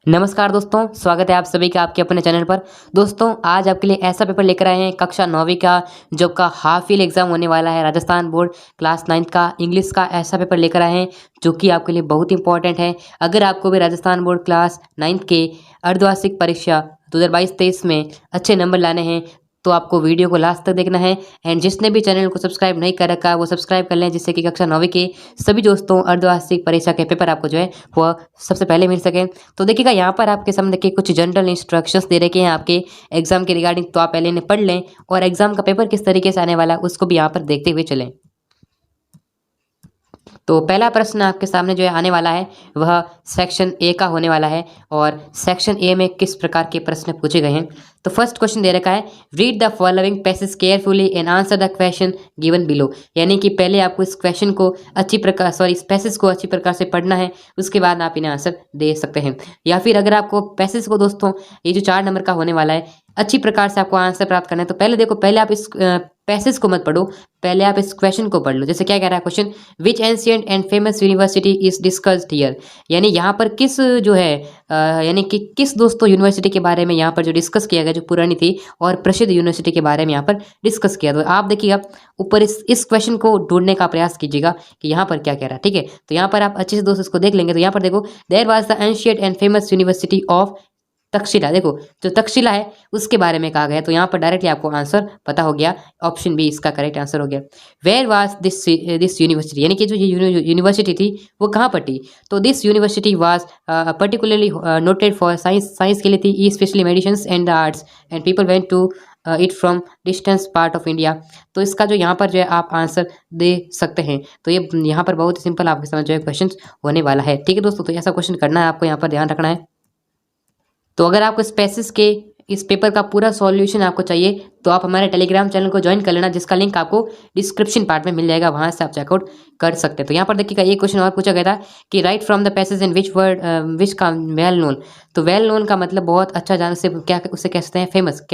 नमस्कार दोस्तों, स्वागत है आप सभी का आपके अपने चैनल पर। दोस्तों, आज आपके लिए ऐसा पेपर लेकर आए हैं कक्षा 9वीं का, जो का हाफ ईयर एग्जाम होने वाला है। राजस्थान बोर्ड क्लास 9 का इंग्लिश का ऐसा पेपर लेकर आए हैं जो कि आपके लिए बहुत इंपॉर्टेंट है। अगर आपको भी राजस्थान बोर्ड क्लास 9 के अर्धवार्षिक परीक्षा 2022-23 में अच्छे नंबर लाने हैं तो आपको वीडियो को लास्ट तक देखना है। एंड जिसने भी चैनल को सब्सक्राइब नहीं कर रखा वो सब्सक्राइब कर लें, जिससे कि कक्षा 9वीं के सभी दोस्तों अर्धवार्षिक परीक्षा के पेपर आपको जो है वह सबसे पहले मिल सके। तो देखिएगा, यहाँ पर आपके सामने देखिए कुछ जनरल इंस्ट्रक्शंस दे रखे हैं आपके एग्जाम के रिगार्डिंग, तो आप पहले इन्हें पढ़ लें और एग्जाम का पेपर किस तरीके से आने वाला है उसको भी यहाँ पर देखते हुए चलें। तो पहला प्रश्न आपके सामने जो है आने वाला है वह सेक्शन ए का होने वाला है, और सेक्शन ए में किस प्रकार के प्रश्न पूछे गए हैं। तो फर्स्ट क्वेश्चन दे रखा है, read the following passage carefully and answer the question given below. यानी कि पहले आपको इस क्वेश्चन को इस पैसेज को अच्छी प्रकार से पढ़ना है, उसके बाद आप इन्हें आंसर दे सकते हैं। या फिर अगर आपको पैसेज को दोस्तों ये जो 4 नंबर का होने वाला है अच्छी प्रकार से आपको आंसर प्राप्त करना है, तो पहले देखो, पहले आप इस पैसेज को मत पढ़ो, पहले आप इस क्वेश्चन को पढ़ लो। जैसे क्या कह रहा है question, which ancient and famous university is discussed here. यानी यहाँ पर किस जो है यानी कि किस दोस्तों यूनिवर्सिटी के बारे में यहाँ पर जो डिस्कस किया गया, जो पुरानी थी और प्रसिद्ध यूनिवर्सिटी के बारे में यहाँ पर डिस्कस किया। तो आप देखिएगा ऊपर इस क्वेश्चन को ढूंढने का प्रयास कीजिएगा कि यहाँ पर क्या कह रहा है। ठीक है, तो यहाँ पर आप अच्छे से दोस्तों इसको देख लेंगे। तो यहाँ पर देखो, there was the ancient and famous university of Takshashila. देखो, जो तक्षशिला है उसके बारे में कहा गया, तो यहाँ पर डायरेक्टली आपको आंसर पता हो गया, ऑप्शन बी इसका करेक्ट आंसर हो गया। वेयर वाज दिस यूनिवर्सिटी, यानी कि जो ये यूनिवर्सिटी थी वो कहाँ पर थी। तो this university was particularly noted for science के लिए थी, specially medicine and the arts, and people went to it from distance part of India. तो इसका जो यहाँ पर जो है आप आंसर दे सकते हैं। तो ये यहाँ पर बहुत ही सिंपल आपके समझ जो है क्वेश्चन होने वाला है। ठीक है दोस्तों, तो ऐसा क्वेश्चन करना है आपको, यहाँ पर ध्यान रखना है। तो अगर आपको स्पेसिस के इस पेपर का पूरा सॉल्यूशन आपको चाहिए तो आप हमारे टेलीग्राम चैनल को ज्वाइन कर लेना, जिसका लिंक आपको डिस्क्रिप्शन पार्ट में मिल जाएगा, वहां से आप चेकआउट कर सकते हैं। तो यहाँ पर देखिएगा एक क्वेश्चन और पूछा गया था कि right from the passage in which word which का वेल नोन। तो वेल नोन का मतलब बहुत अच्छा जान से क्या उसे कह सकते हैं, फेमस,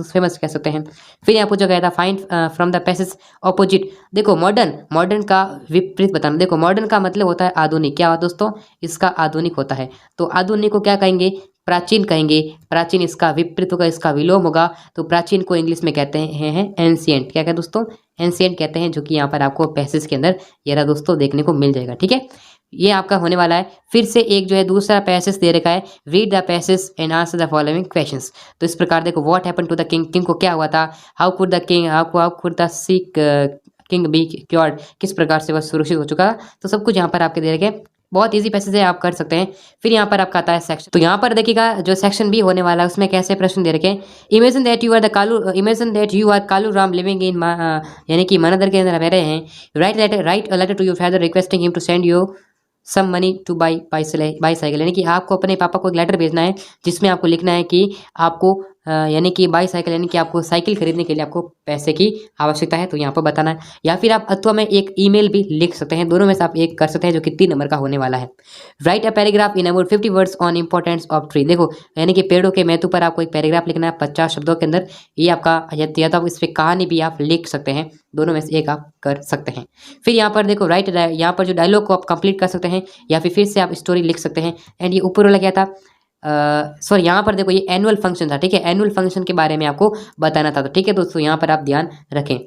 फेमस कह सकते हैं। फिर यहाँ पूछा गया था find from the passage opposite. देखो, मॉडर्न का विपरीत बताना। देखो, मॉडर्न का मतलब होता है आधुनिक। क्या होता है दोस्तों, इसका आधुनिक होता है। तो आधुनिक को क्या कहेंगे, प्राचीन कहेंगे। प्राचीन इसका विपरीत होगा, इसका विलोम होगा। तो प्राचीन को इंग्लिश में कहते हैं एंशिएंट। क्या कहते हैं दोस्तों, एंशिएंट कहते हैं, जो कि यहाँ पर आपको पैसेज के अंदर ये रहा दोस्तों देखने को मिल जाएगा। ठीक है, ये आपका होने वाला है। फिर से एक जो है दूसरा पैसेज दे रखा है, read the passage and answer the following questions. तो इस प्रकार देखो, what happened to the king, king को क्या हुआ था, how could the sick king be cured, किस प्रकार से वह सुरक्षित हो चुका। तो सब कुछ यहाँ पर आपके दे रखे, बहुत इजी पैसेज है, आप कर सकते हैं। फिर यहाँ पर आपका आता है सेक्शन। तो यहाँ पर देखिएगा जो सेक्शन बी होने वाला है उसमें कैसे प्रश्न दे रखे हैं। Imagine that you are Kalu Ram living in, यानी कि मानदर के अंदर रह रहे हैं। Write a letter to your father requesting him to send you some money to buy bicycle. यानी कि आपको अपने पापा को एक लेटर भेजना है जिसमें आपको लिखना है कि आपको यानी कि बाईसाइकिल, यानी कि आपको साइकिल खरीदने के लिए आपको पैसे की आवश्यकता है, तो यहाँ पर बताना है। या फिर आप अथवा में एक ईमेल भी लिख सकते हैं, दोनों में से आप एक कर सकते हैं, जो कि 3 नंबर का होने वाला है। Right a paragraph in about 50 words on importance of tree. देखो, यानी कि पेड़ों के महत्व पर आपको एक पैराग्राफ लिखना है 50 शब्दों के अंदर। ये आपका या तो आप इस पर कहानी भी आप लिख सकते हैं, दोनों में से एक आप कर सकते हैं। फिर यहाँ पर देखो, यहाँ पर जो डायलॉग को आप कंप्लीट कर सकते हैं, या फिर से आप स्टोरी लिख सकते हैं। एंड ये ऊपर वाला क्या था, सॉरी, यहाँ पर देखो ये एनुअल फंक्शन था। ठीक है, एनुअल फंक्शन के बारे में आपको बताना था। तो ठीक है दोस्तों, यहाँ पर आप ध्यान रखें।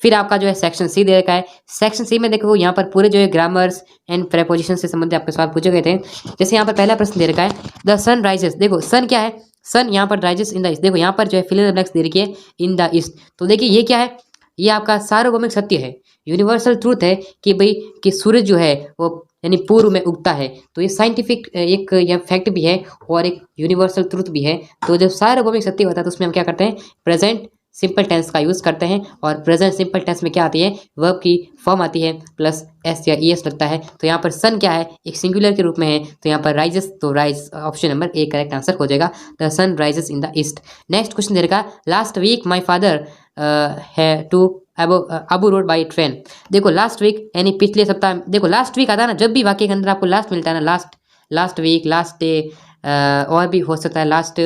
फिर आपका जो है सेक्शन सी दे रखा है। सेक्शन सी में देखो, यहाँ पर पूरे जो है ग्रामर्स एंड प्रेपोजिशन से संबंधित आपके सवाल पूछे गए थे। जैसे यहाँ पर पहला प्रश्न दे रखा है, द सन राइजेस। देखो, सन क्या है, सन यहाँ पर राइजेस इन द ईस्ट। देखो, यहाँ पर जो है फिल इन द ब्लैंक्स दे रखी है, इन द ईस्ट। तो देखिए ये क्या है, ये आपका सार्वभौमिक सत्य है, यूनिवर्सल ट्रूथ है कि भाई कि सूरज जो है वो यानी पूर्व में उगता है। तो ये साइंटिफिक एक यह फैक्ट भी है और एक यूनिवर्सल ट्रूथ भी है। तो जब सार्वभौमिक सत्य होता है तो उसमें हम क्या करते हैं, प्रेजेंट सिंपल टेंस का यूज़ करते हैं। और प्रेजेंट सिंपल टेंस में क्या आती है, वर्ब की फॉर्म आती है प्लस एस या ईएस लगता है। तो यहाँ पर सन क्या है, एक सिंगुलर के रूप में है, तो यहाँ पर राइजेस, तो rise option number A correct answer हो जाएगा। The sun rises in the east. Next question दे रखा, लास्ट वीक माई फादर है to Abu Road by train. देखो, लास्ट वीक यानी पिछले सप्ताह। देखो, लास्ट वीक आता है ना, जब भी वाक्य के अंदर आपको लास्ट मिलता है ना, लास्ट वीक, लास्ट डे, और भी हो सकता है लास्ट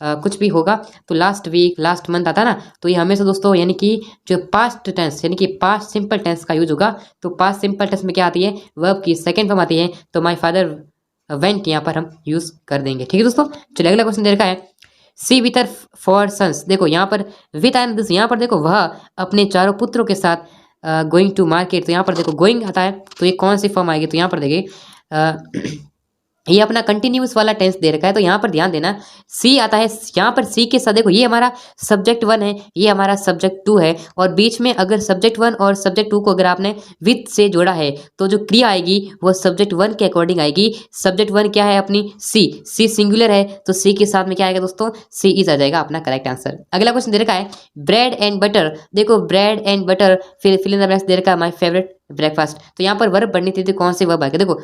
कुछ भी होगा। तो लास्ट वीक, लास्ट मंथ आता है ना, तो ये हमेशा दोस्तों यानी कि जो पास्ट टेंस यानी कि पास्ट सिंपल टेंस का यूज होगा। तो पास्ट सिंपल टेंस में क्या आती है, वर्ब की सेकंड फॉर्म आती है। तो माय फादर वेंट यहाँ पर हम यूज़ कर देंगे। ठीक है दोस्तों, चलिए अगला क्वेश्चन दे रखा है सी विथ हर 4 सन्स। देखो यहाँ पर विथ आया ना दोस्तों, यहाँ पर देखो वह अपने चारों पुत्रों के साथ गोइंग टू मार्केट। तो यहाँ पर देखो गोइंग आता है तो ये कौन सी फॉर्म आएगी, तो यहाँ पर देखिए ये अपना कंटिन्यूस वाला टेंस दे रखा है, तो यहाँ पर ध्यान देना सी आता है। यहाँ पर सी के साथ देखो ये हमारा सब्जेक्ट 1 है, ये हमारा सब्जेक्ट 2 है, और बीच में अगर सब्जेक्ट 1 और सब्जेक्ट 2 को अगर आपने विथ से जोड़ा है तो जो क्रिया आएगी वो सब्जेक्ट 1 के अकॉर्डिंग आएगी। सब्जेक्ट 1 क्या है अपनी सी सिंगुलर है, तो सी के साथ में क्या आएगा दोस्तों, सी इज आ जाएगा अपना करेक्ट आंसर। अगला क्वेश्चन दे रखा है ब्रेड एंड बटर। देखो ब्रेड एंड बटर फिर फिल इन द ब्लैंक्स दे रखा है माय फेवरेट ब्रेकफास्ट। तो यहाँ पर वर्ब बननी थी तो कौन से वर्ब आएगा, देखो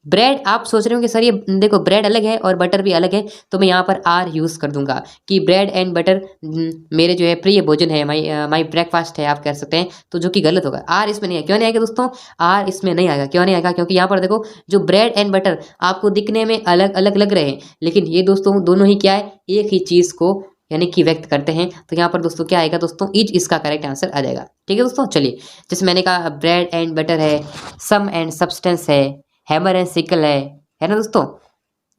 ब्रेड। आप सोच रहे हो कि सर ये देखो ब्रेड अलग है और बटर भी अलग है, तो मैं यहाँ पर आर यूज़ कर दूंगा कि ब्रेड एंड बटर मेरे जो है प्रिय भोजन है, माई ब्रेकफास्ट है आप कह सकते हैं, तो जो कि गलत होगा। आर इसमें नहीं है, क्यों नहीं आएगा दोस्तों, आर इसमें नहीं आएगा, क्यों नहीं आएगा, क्योंकि यहाँ पर देखो जो ब्रेड एंड बटर आपको दिखने में अलग अलग लग रहे हैं, लेकिन ये दोस्तों दोनों ही क्या है, एक ही चीज़ को यानी कि व्यक्त करते हैं। तो यहाँ पर दोस्तों क्या आएगा दोस्तों, इज इसका करेक्ट आंसर आ जाएगा। ठीक है दोस्तों, चलिए जैसे मैंने कहा ब्रेड एंड बटर है, सम एंड सब्सटेंस है, हैमर एंड सिकल है ना दोस्तों,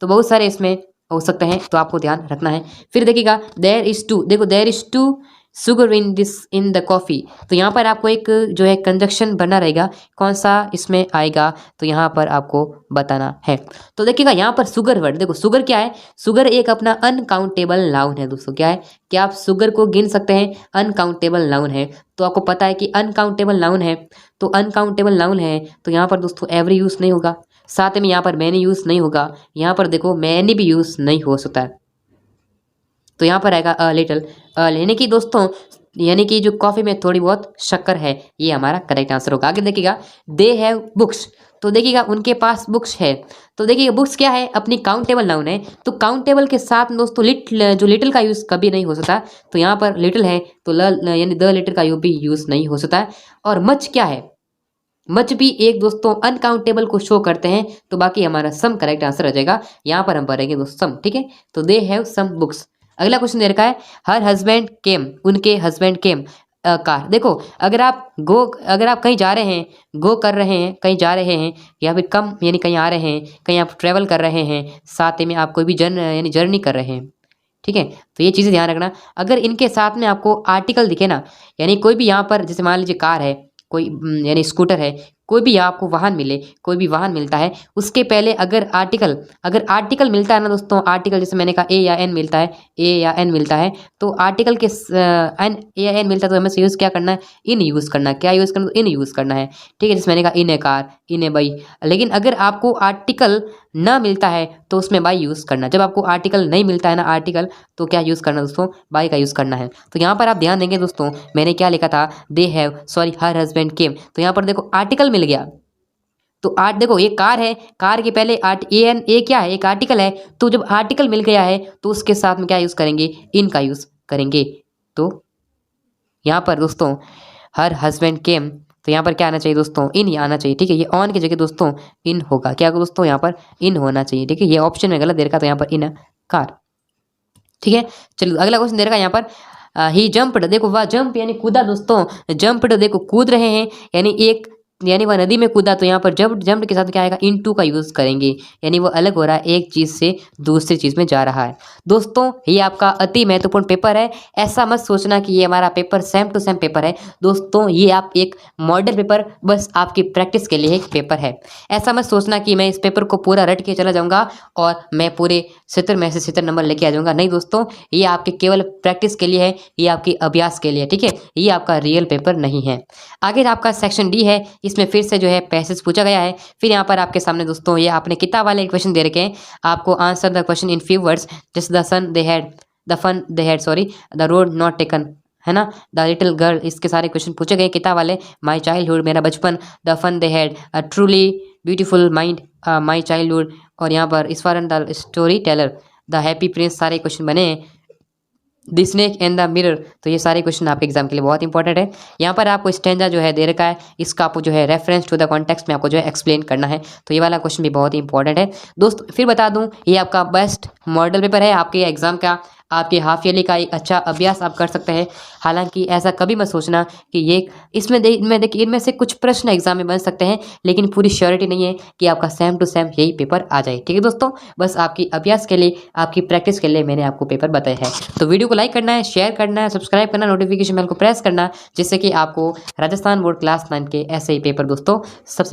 तो बहुत सारे इसमें हो सकते हैं, तो आपको ध्यान रखना है। फिर देखिएगा देयर इज टू, देखो there is too sugar in the coffee. तो यहाँ पर आपको एक जो है कंजक्शन बना रहेगा, कौन सा इसमें आएगा, तो यहाँ पर आपको बताना है। तो देखिएगा यहाँ पर शुगर वर्ड, देखो शुगर क्या है, शुगर एक अपना अनकाउंटेबल नाउन है दोस्तों। क्या है, क्या आप शुगर को गिन सकते हैं, अनकाउंटेबल नाउन है। तो आपको पता है कि अनकाउंटेबल नाउन है, तो अनकाउंटेबल नाउन है तो यहाँ पर दोस्तों एवरी यूज़ नहीं होगा, साथ में यहाँ पर मैनी यूज़ नहीं होगा, यहाँ पर देखो मैनी भी यूज़ नहीं हो सकता है, तो यहाँ पर आएगा अ लिटिल। यानी कि दोस्तों यानी कि जो कॉफ़ी में थोड़ी बहुत शक्कर है, ये हमारा करेक्ट आंसर होगा। आगे देखिएगा दे हैव बुक्स। तो देखिएगा उनके पास बुक्स है, तो देखिएगा बुक्स क्या है, अपनी काउंटेबल नाउन है, तो काउंटेबल के साथ दोस्तों जो लिटिल का यूज़ कभी नहीं हो सकता, तो यहाँ पर लिटिल है तो यानी द लिटिल का भी यूज़ नहीं हो सकता है। और मच क्या है, मच भी एक दोस्तों अनकाउंटेबल को शो करते हैं, तो बाकी हमारा सम करेक्ट आंसर आ जाएगा। यहाँ पर हम भरेंगे दोस्तों सम। ठीक है, तो दे हैव सम बुक्स। अगला क्वेश्चन दे रखा है हर हस्बैंड केम, उनके हस्बैंड केम कार। देखो अगर आप कहीं जा रहे हैं, गो कर रहे हैं, कहीं जा रहे हैं, या फिर कम यानी कहीं आ रहे हैं, कहीं आप ट्रेवल कर रहे हैं, साथ में आप कोई भी यानी जर्नी कर रहे हैं। ठीक है, तो ये चीज़ें ध्यान रखना। अगर इनके साथ में आपको आर्टिकल दिखे ना, यानी कोई भी यहाँ पर जैसे मान लीजिए कार है, कोई यानी स्कूटर है, कोई भी आपको वाहन मिले, कोई भी वाहन मिलता है, उसके पहले अगर आर्टिकल मिलता है ना दोस्तों, आर्टिकल जैसे मैंने कहा ए या एन मिलता है, ए या एन मिलता है, तो आर्टिकल के एन ए या एन मिलता है तो हमें यूज़ क्या करना है, इन यूज़ करना है। क्या यूज़ करना, इन यूज़ करना है। ठीक है, जैसे मैंने कहा इन ए कार, इन ए बाई। लेकिन अगर आपको आर्टिकल ना मिलता है तो उसमें बाई यूज़ करना। जब आपको आर्टिकल नहीं मिलता है ना आर्टिकल, तो क्या यूज़ करना दोस्तों, बाई का यूज़ करना है। तो यहाँ पर आप ध्यान देंगे दोस्तों, मैंने क्या लिखा था, they have sorry her husband came, तो यहाँ पर देखो आर्टिकल मिल गया, तो आर्ट देखो ये कार है, कार के पहले आर्ट ए एन ए क्या है, एक आर्टिकल है, तो जब आर्टिकल मिल गया है तो उसके साथ में क्या यूज़ करेंगे, इन का यूज़ करेंगे। तो यहाँ पर दोस्तों हर हस्बैंड केम, तो यहाँ पर क्या आना चाहिए दोस्तों, इन ही आना चाहिए। ठीक है, ये ऑन की जगह दोस्तों इन होगा, क्या दोस्तों यहाँ पर इन होना चाहिए। ठीक है, ये ऑप्शन में गलत दे रखा, तो यहाँ पर इन कार। ठीक है, चलो अगला क्वेश्चन दे रखा है यहाँ पर ही जंप्ड। देखो वह जंप यानी कूदा दोस्तों, जंप्ड देखो कूद रहे हैं, यानी वह नदी में कूदा, तो यहाँ पर जंप के साथ क्या आएगा, इनटू का यूज़ करेंगे, यानी वो अलग हो रहा है, एक चीज़ से दूसरी चीज़ में जा रहा है। दोस्तों ये आपका अति महत्वपूर्ण पेपर है, ऐसा मत सोचना कि ये हमारा paper same to same paper है। दोस्तों ये आप एक मॉडल पेपर बस आपकी प्रैक्टिस के लिए एक पेपर है। ऐसा मत सोचना कि मैं इस पेपर को पूरा रट के चला जाऊँगा और मैं पूरे 70 में से 70 नंबर लेके आ जाऊँगा। नहीं दोस्तों, ये आपके केवल प्रैक्टिस के लिए है, ये आपके अभ्यास के लिए। ठीक है, ये आपका रियल पेपर नहीं है। आगे आपका सेक्शन डी है, इसमें फिर से जो है पैसेज पूछा गया है। फिर यहाँ पर आपके सामने दोस्तों ये आपने किताब वाले क्वेश्चन दे रखे हैं, आपको answer the question in few words, just the fun they had sorry the road not taken, है ना, द लिटिल गर्ल, इसके सारे क्वेश्चन पूछे गए किताब वाले। माई चाइल्डहुड मेरा बचपन, the fun they had, a truly beautiful mind, my childhood, और यहाँ पर इस्फारन the story teller, the happy prince, सारे क्वेश्चन बने हैं। The snake and the mirror, तो ये सारे क्वेश्चन आपके एग्जाम के लिए बहुत इंपॉर्टेंट है। यहाँ पर आपको स्टैंजा जो है दे रखा है, इसका आपको जो है रेफरेंस टू द कॉन्टेक्स्ट में आपको जो है एक्सप्लेन करना है, तो ये वाला क्वेश्चन भी बहुत ही इंपॉर्टेंट है। दोस्त फिर बता दूं, ये आपका बेस्ट मॉडल पेपर है आपके एग्जाम का। आपके हाफ ईयरली का एक अच्छा अभ्यास आप कर सकते हैं। हालांकि ऐसा कभी मत सोचना कि ये देखिए इनमें से कुछ प्रश्न एग्जाम में बन सकते हैं, लेकिन पूरी श्योरिटी नहीं है कि आपका सेम टू सेम यही पेपर आ जाए। ठीक है दोस्तों, बस आपकी अभ्यास के लिए, आपकी प्रैक्टिस के लिए मैंने आपको पेपर बताया है। तो वीडियो को लाइक करना है, शेयर करना है, सब्सक्राइब करना, नोटिफिकेशन बेल को प्रेस करना, जिससे कि आपको राजस्थान बोर्ड क्लास 9 के ऐसे ही पेपर दोस्तों सबसे